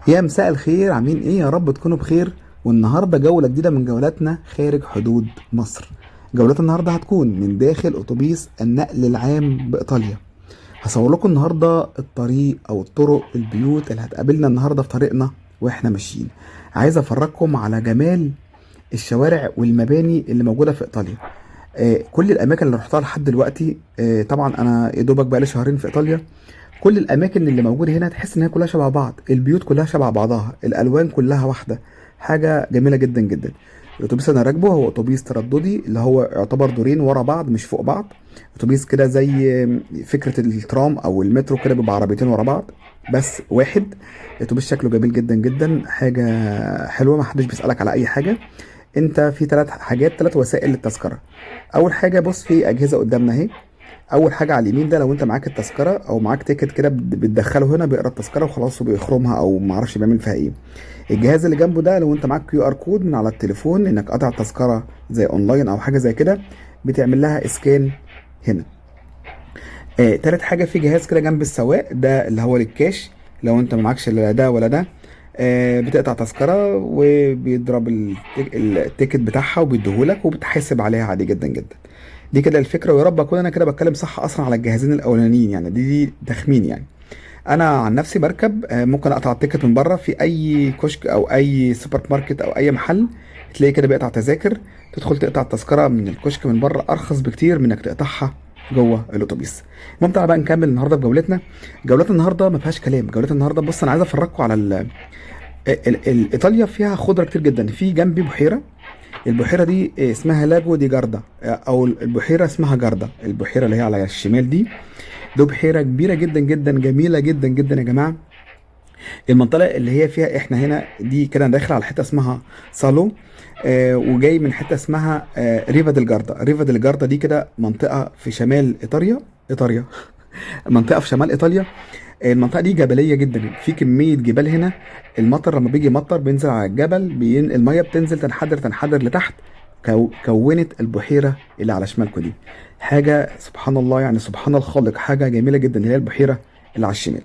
يا مساء الخير، عاملين ايه؟ يا رب تكونوا بخير. والنهارده جولة جديدة من جولاتنا خارج حدود مصر. جولات النهارده هتكون من داخل اتوبيس النقل العام بايطاليا. هصور لكم النهارده الطريق او الطرق البيوت اللي هتقابلنا النهارده في طريقنا واحنا ماشيين. عايز افرجكم على جمال الشوارع والمباني اللي موجودة في ايطاليا. كل الاماكن اللي رحتها لحد دلوقتي، طبعا انا يا دوبك بقالي شهرين في ايطاليا. كل الاماكن اللي موجوده هنا تحس ان هي كلها شبه بعض، البيوت كلها شبه بعضها، الالوان كلها واحده. حاجه جميله جدا جدا. الاتوبيس اللي انا راكبه هو اتوبيس ترددي، اللي هو يعتبر دورين ورا بعض مش فوق بعض. اتوبيس كده زي فكره الترام او المترو كده، بيبقى عربيتين ورا بعض بس واحد. اتوبيس شكله جميل جدا جدا، حاجه حلوه، ما حدش بيسالك على اي حاجه. انت في ثلاث حاجات، ثلاث وسائل للتذكره. اول حاجه بص، في اجهزه قدامنا اهي. اول حاجه على اليمين ده لو انت معاك التذكره او معاك تيكت كده، بتدخله هنا بيقرا التذكره وخلاص وبيخرمها او ما اعرفش بيعمل فيها ايه. الجهاز اللي جنبه ده لو انت معاك كيو ار كود من على التليفون انك قاطع التذكره زي اونلاين او حاجه زي كده، بتعمل لها اسكان هنا. تالت حاجه في جهاز كده جنب السواق ده اللي هو للكاش. لو انت ما معكش لا ده ولا ده، بتقطع تذكره وبيضرب التيكت بتاعها وبيديهولك وبتحاسب عليها عادي جدا جدا. دي كده الفكره، ويا رب اكون انا كده بتكلم صح اصلا على الجهازين الاولانيين، يعني دي تخمين يعني. انا عن نفسي بركب، ممكن اقطع التيكت من بره في اي كشك او اي سوبر ماركت او اي محل. تلاقي كده بيقطع تذاكر، تدخل تقطع التذكره من الكشك من بره، ارخص بكتير من انك تقطعها جوه الاتوبيس. المهم تعالى بقى نكمل النهارده في جولتنا. جولات النهارده ما فيهاش كلام. جولات النهارده بص، انا عايز افرجكم على ايطاليا فيها خضره كتير جدا. في جنبي بحيره، البحيره دي اسمها لاجو دي جاردا، او البحيره اسمها جاردا. البحيره اللي هي على الشمال دي بحيره كبيره جدا جدا، جميله جدا جدا يا جماعه. المنطقه اللي هي فيها احنا هنا دي كده داخل على حته اسمها سالو، وجاي من حته اسمها ريفا ديل جاردا. ريفا ديل جاردا دي كده منطقه في شمال ايطاليا منطقه في شمال ايطاليا. المنطقه دي جبليه جدا، في كميه جبال هنا. المطر لما بيجي مطر بينزل على الجبل، الميه بتنزل تنحدر تنحدر لتحت. كونت البحيره اللي على شمالكم دي. حاجه سبحان الله، يعني سبحان الخالق، حاجه جميله جدا اللي هي البحيره اللي على الشمال.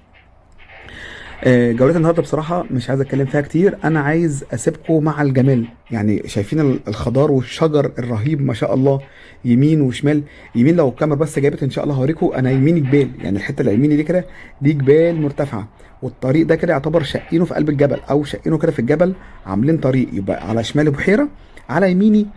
جولة النهارده بصراحة مش عايز اتكلم فيها كتير، انا عايز اسيبكم مع الجمال. يعني شايفين الخضار والشجر الرهيب ما شاء الله، يمين وشمال. يمين لو الكاميرا بس جابت ان شاء الله هوريكم، انا يميني جبال، يعني الحتة اللي يميني دي كده دي جبال مرتفعة. والطريق ده كده يعتبر شقينه في قلب الجبل او شقينه كده في الجبل، عاملين طريق يبقى على شمالي بحيرة، على يميني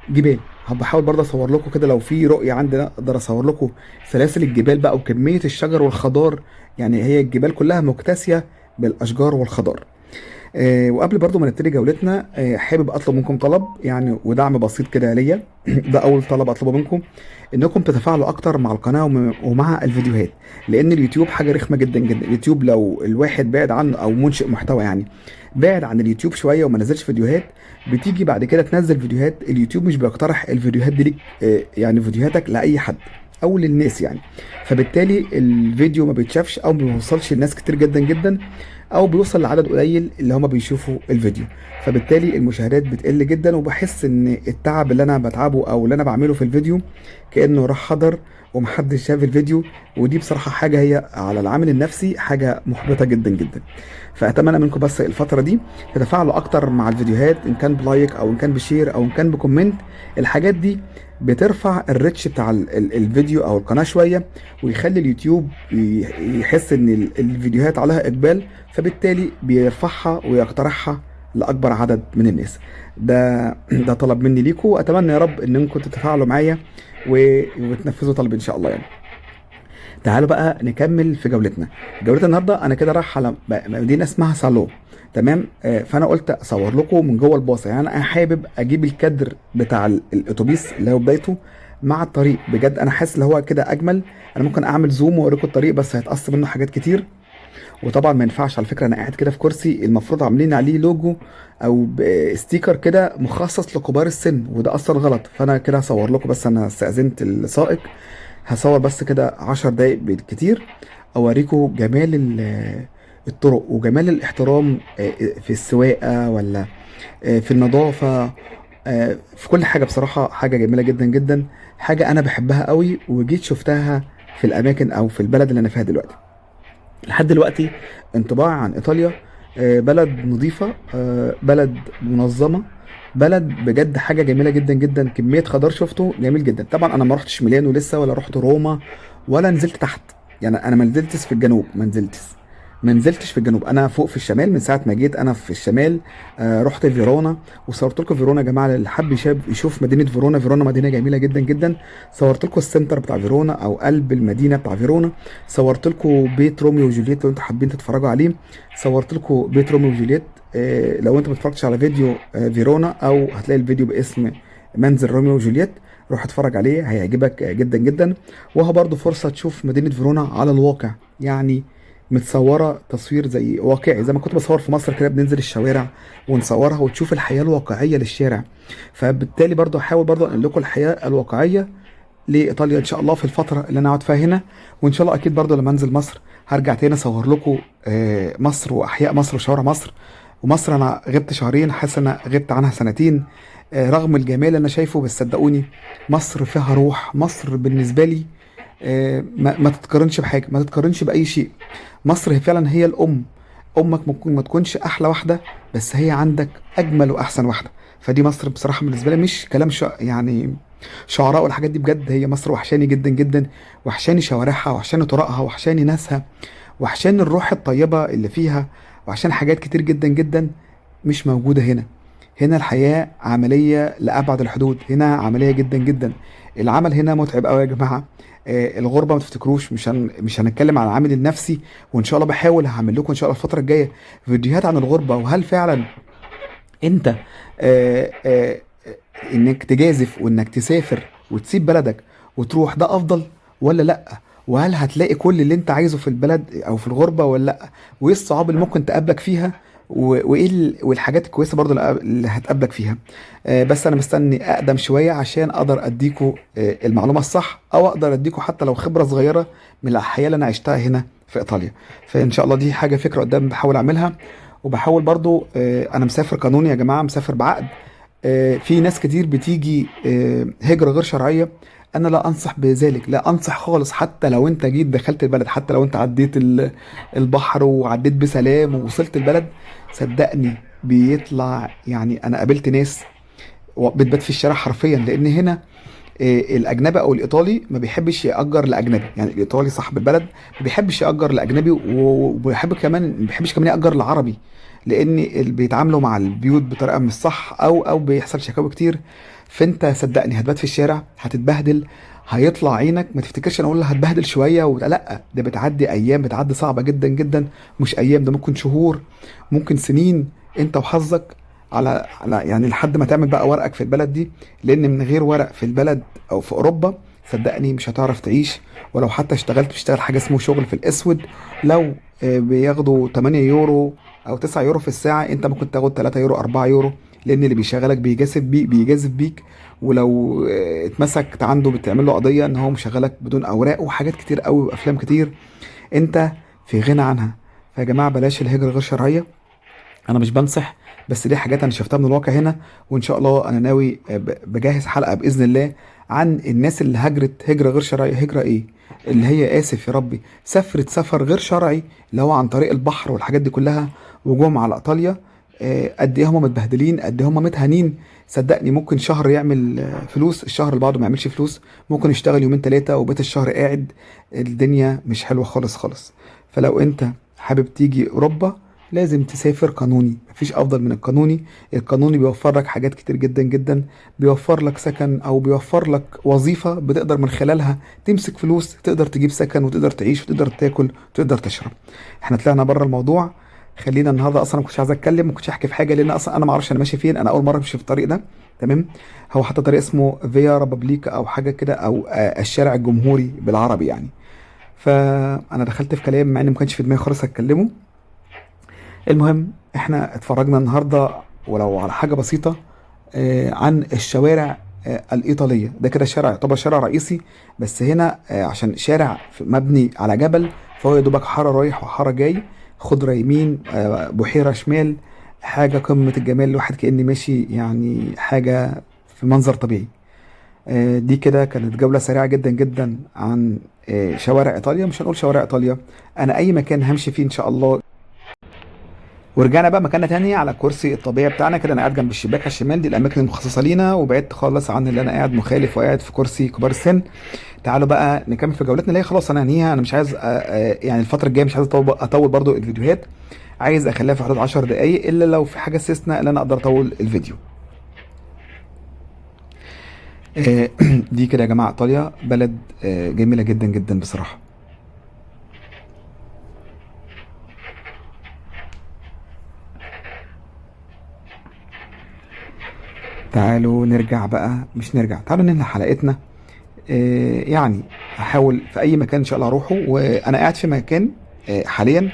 جبال. بحاول برضه اصور لكم كده لو في رؤية عندنا اقدر اصور لكم سلاسل الجبال بقى وكمية الشجر والخضار. يعني هي الجبال كلها مكتسية بالاشجار والخضار. وقبل برضو ما نبتدي جولتنا، حابب اطلب منكم طلب يعني ودعم بسيط كده ليا. ده اول طلب اطلبه منكم، انكم تتفاعلوا اكتر مع القناه ومع الفيديوهات. لان اليوتيوب حاجه رخمه جدا جدا. اليوتيوب لو الواحد بعد عنه او منشئ محتوى يعني بعد عن اليوتيوب شويه وما نزلش فيديوهات، بتيجي بعد كده تنزل فيديوهات، اليوتيوب مش بيقترح الفيديوهات دي ليك، يعني فيديوهاتك لاي حد او للناس يعني. فبالتالي الفيديو ما بيتشافش او ما بيوصلش لناس كتير جدا جدا، او بيوصل لعدد قليل اللي هما بيشوفوا الفيديو. فبالتالي المشاهدات بتقل جدا، وبحس ان التعب اللي انا بتعبه او اللي انا بعمله في الفيديو كانه راح حضر ومحدش شاف الفيديو. ودي بصراحه حاجه هي على العامل النفسي حاجه محبطه جدا جدا. فاتمنى منكم بس الفتره دي تتفاعلوا اكتر مع الفيديوهات، ان كان بلايك او ان كان بشير او ان كان بكومنت. الحاجات دي بترفع الريتش بتاع الفيديو او القناه شويه، ويخلي اليوتيوب يحس ان الفيديوهات عليها اقبال، فبالتالي بيرفعها ويقترحها لاكبر عدد من الناس. ده طلب مني ليكم، واتمنى يا رب انكم تتفاعلوا معايا وتنفذوا طلب ان شاء الله يعني. تعالوا بقى نكمل في جولتنا. جولتنا النهارده انا كده رايح على مدينه اسمها سالو. تمام. فانا قلت اصور لكم من جوه الباص، يعني انا حابب اجيب الكادر بتاع الاتوبيس اللي هو بدايته مع الطريق. بجد انا حاسس اللي هو كده اجمل. انا ممكن اعمل زوم واوريكم الطريق بس هيتقص منه حاجات كتير. وطبعا ما ينفعش على فكره، انا قاعد كده في كرسي المفروض عاملين عليه لوجو او ستيكر كده مخصص لكبار السن، وده اصلا غلط. فانا كده هصور لكم، بس انا استاذنت السائق هصور بس كده 10 دقايق بالكتير، اوريكم جمال الطرق وجمال الاحترام في السواقه ولا في النظافه، في كل حاجه. بصراحه حاجه جميله جدا جدا، حاجه انا بحبها قوي وجيت شفتها في الاماكن او في البلد اللي انا فيها دلوقتي. لحد دلوقتي انطباعي عن ايطاليا بلد نظيفة، بلد منظمة، بلد بجد حاجة جميلة جدا جدا. كمية خضار شفته جميل جدا. طبعا انا ما رحتش ميلانو لسه، ولا رحت روما، ولا نزلت تحت. يعني انا ما نزلتش في الجنوب، ما نزلتش في الجنوب. انا فوق في الشمال من ساعة ما جيت، انا في الشمال. رحت فيرونا، وصورت لكم فيرونا يا جماعة. اللي حب يشوف مدينة فيرونا، فيرونا مدينة جميلة جدا جدا. صورت لكم السنتر بتاع فيرونا او قلب المدينة بتاع فيرونا. صورت لكم بيت روميو وجولييت لو انتوا حابين تتفرجوا عليه. صورت لكم بيت روميو وجولييت. لو انت ما اتفرجتش على فيديو فيرونا، او هتلاقي الفيديو باسم منزل روميو وجولييت، روح اتفرج عليه هيعجبك جدا جدا. وهو برضو فرصة تشوف مدينة فيرونا على الواقع، يعني متصورة تصوير زي واقعي، زي ما كنت بصور في مصر كده. بننزل الشوارع ونصورها وتشوف الحياة الواقعية للشارع. فبالتالي برضو هحاول برضو انقل لكم الحياة الواقعية لايطاليا ان شاء الله في الفتره اللي انا اقعد فيها هنا. وان شاء الله اكيد برضو لما انزل مصر هرجع تاني اصور لكم مصر واحياء مصر وشوارع مصر. ومصر انا غبت شهرين، حاسس ان انا غبت عنها سنتين. رغم الجمال اللي انا شايفه، بس صدقوني مصر فيها روح. مصر بالنسبه لي ما تتقارنش بحاجه، ما تتقارنش باي شيء. مصر هي فعلا هي الام. امك ممكن ما تكونش احلى واحده، بس هي عندك اجمل واحسن واحده. فدي مصر بصراحه بالنسبه لي، مش كلام يعني شعراء والحاجات دي، بجد هي مصر وحشاني جدا جدا. وحشاني شوارعها، وحشاني طرقها، وحشاني ناسها، وحشاني الروح الطيبة اللي فيها، وعشان حاجات كتير جدا جدا مش موجودة هنا. هنا الحياة عملية لأبعد الحدود، هنا عملية جدا جدا. العمل هنا متعب قوي يا جماعة. الغربة ما تفتكروش، مش هنتكلم عن العامل النفسي. وإن شاء الله بحاول هعمل لكم إن شاء الله الفترة الجاية فيديوهات عن الغربة، وهل فعلا انت آه، آه، انك تجازف وانك تسافر وتسيب بلدك وتروح ده افضل ولا لا؟ وهل هتلاقي كل اللي انت عايزه في البلد او في الغربة ولا لا؟ وايه الصعاب اللي ممكن تقابلك فيها؟ وايه والحاجات الكويسة برضو اللي هتقابلك فيها؟ بس انا مستني اقدم شوية عشان اقدر اديكوا المعلومة الصح، او اقدر اديكوا حتى لو خبرة صغيرة من الحياة اللي انا عشتها هنا في ايطاليا. فان شاء الله دي حاجة فكرة قدام بحاول اعملها. وبحاول برضو انا مسافر قانوني يا جماعه، مسافر بعقد. في ناس كتير بتيجي هجره غير شرعيه. انا لا انصح بذلك، لا انصح خالص. حتى لو انت جيت دخلت البلد، حتى لو انت عديت البحر وعديت بسلام ووصلت البلد، صدقني بيطلع. يعني انا قابلت ناس بتبات في الشارع حرفيا، لان هنا الاجنبي او الايطالي ما بيحبش ياجر لاجنبي. يعني الايطالي صاحب البلد ما بيحبش ياجر لاجنبي، وبيحب كمان ما بيحبش كمان ياجر لعربي، لان بيتعاملوا مع البيوت بطريقه مش صح، او بيحصل شكاوى كتير. فانت صدقني هتبات في الشارع، هتتبهدل، هيطلع عينك. ما تفتكرش انا اقول هتبهدل شويه لا، ده بتعدي ايام، بتعدي صعبه جدا جدا. مش ايام، ده ممكن شهور، ممكن سنين، انت وحظك. على يعني لحد ما تعمل بقى ورقك في البلد دي. لان من غير ورق في البلد او في اوروبا صدقني مش هتعرف تعيش. ولو حتى اشتغلت، بتشتغل حاجه اسمه شغل في الاسود. لو بياخدوا 8 يورو او 9 يورو في الساعه، انت ممكن تاخد 3 يورو 4 يورو. لان اللي بيشغلك بيجازف بيك. ولو اتمسك عنده بتعمل له قضيه ان هو مشغلك بدون اوراق، وحاجات كتير قوي وافلام كتير انت في غنى عنها. فيا جماعه بلاش الهجره غير شرعيه. انا مش بنصح، بس دي حاجات انا شفتها من الواقع هنا. وان شاء الله انا ناوي بجهز حلقة باذن الله عن الناس اللي هجرت هجرة غير شرعية. هجرة ايه اللي هي، اسف يا ربي، سافرت سفر غير شرعي، اللي هو عن طريق البحر والحاجات دي كلها، وجوهم على ايطاليا. قد ايه هم متبهدلين، قد ايه هم متهانين. صدقني ممكن شهر يعمل فلوس، الشهر اللي بعده ما يعملش فلوس. ممكن يشتغل يومين ثلاثة وبيت الشهر قاعد. الدنيا مش حلوة خالص خالص. فلو انت حابب تيجي اوروبا، لازم تسافر قانوني. مفيش افضل من القانوني. القانوني بيوفر لك حاجات كتير جدا جدا. بيوفر لك سكن، او بيوفر لك وظيفة بتقدر من خلالها تمسك فلوس، تقدر تجيب سكن، وتقدر تعيش، وتقدر تاكل، وتقدر تشرب. احنا طلعنا بره الموضوع. خلينا النهارده، اصلا ما كنتش عايز اتكلم، ما كنتش احكي في حاجه، لان اصلا انا ما اعرفش انا ماشي فين. انا اول مره امشي في الطريق ده. تمام. هو حتى طريق اسمه فيا رابابليكا او حاجه كده، او الشارع الجمهوري بالعربي يعني. فانا دخلت في كلام مع ان ما كانش في دماغي خالص اتكلمه. المهم احنا اتفرجنا النهارده ولو على حاجه بسيطه عن الشوارع الايطاليه. ده كده شارع يعتبر شارع رئيسي، بس هنا عشان شارع مبني على جبل، فهو يا دوبك حاره رايح وحاره جاي، خضره يمين، بحيره شمال. حاجه قمه الجمال، الواحد كاني ماشي يعني حاجه في منظر طبيعي. دي كده كانت جوله سريعه جدا جدا عن شوارع ايطاليا. مش هنقول شوارع ايطاليا، انا اي مكان همشي فيه ان شاء الله ورجعنا بقى مكاننا تاني على الكرسي الطبيعي بتاعنا كده. انا قاعد جنب الشباك على الشمال، دي الاماكن المخصصه لينا، وبعدت خالص عن اللي انا قاعد مخالف وقاعد في كرسي كبار السن. تعالوا بقى نكمل في جولتنا اللي هي خلاص انا هنهيها. انا مش عايز يعني الفتره الجايه مش عايز اطول برضو الفيديوهات، عايز اخليها في حدود 10 دقائق الا لو في حاجه استثناء اللي انا اقدر اطول الفيديو. آه، دي كده يا جماعه ايطاليا، بلد جميله جدا جدا بصراحه. تعالوا نرجع بقى، مش نرجع، تعالوا ننهي حلقتنا. يعني هحاول في اي مكان ان شاء الله اروحه، وانا قاعد في مكان حاليا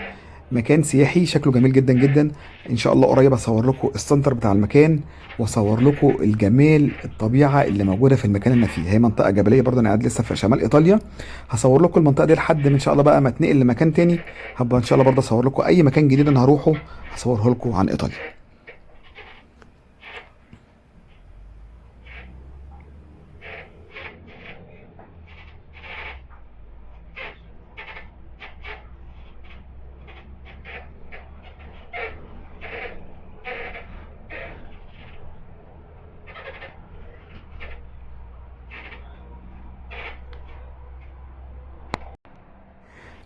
مكان سياحي شكله جميل جدا جدا. ان شاء الله قريب اصور لكم السنتر بتاع المكان، واصور لكم الجمال الطبيعه اللي موجوده في المكان اللي أنا فيه. هي منطقه جبليه برضه، انا قاعد لسه في شمال ايطاليا. هصور لكم المنطقه دي لحد ما ان شاء الله بقى ما اتنقل لمكان تاني. هبقى ان شاء الله برضه اصور لكم اي مكان جديد انا هروحه، هصوره لكم عن ايطاليا.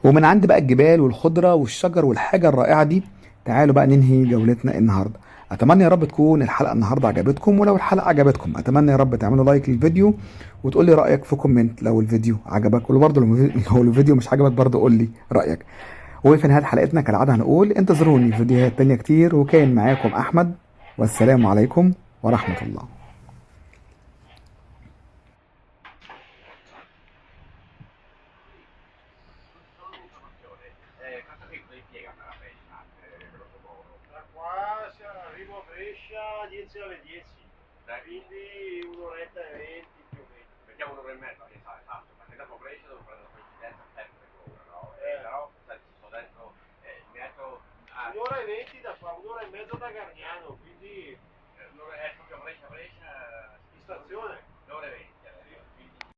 ومن عند بقى الجبال والخضرة والشجر والحاجة الرائعة دي، تعالوا بقى ننهي جولتنا النهاردة. أتمنى يا رب تكون الحلقة النهاردة عجبتكم، ولو الحلقة عجبتكم أتمنى يا رب تعملوا لايك للفيديو، وتقول لي رأيك في كومنت لو الفيديو عجبك، وبرضه لو الفيديو مش عجبك برضه قول لي رأيك. وفي نهاية حلقتنا كالعادة هنقول انتظروني في فيديوهات تانية كتير، وكان معاكم أحمد، والسلام عليكم ورحمة الله. Cosa che spiegami la Brescia, grosso modo. Da qua arrivo a Brescia 10 alle 10, quindi un'oretta e 20 più o meno. Mettiamo un'ora e mezza, esatto, perché dopo Brescia devo prendere la coincidenza sempre l'ora, no? Però ci sto dentro, metto... Un'ora e 20 da qua, un'ora e mezza da Gargnano.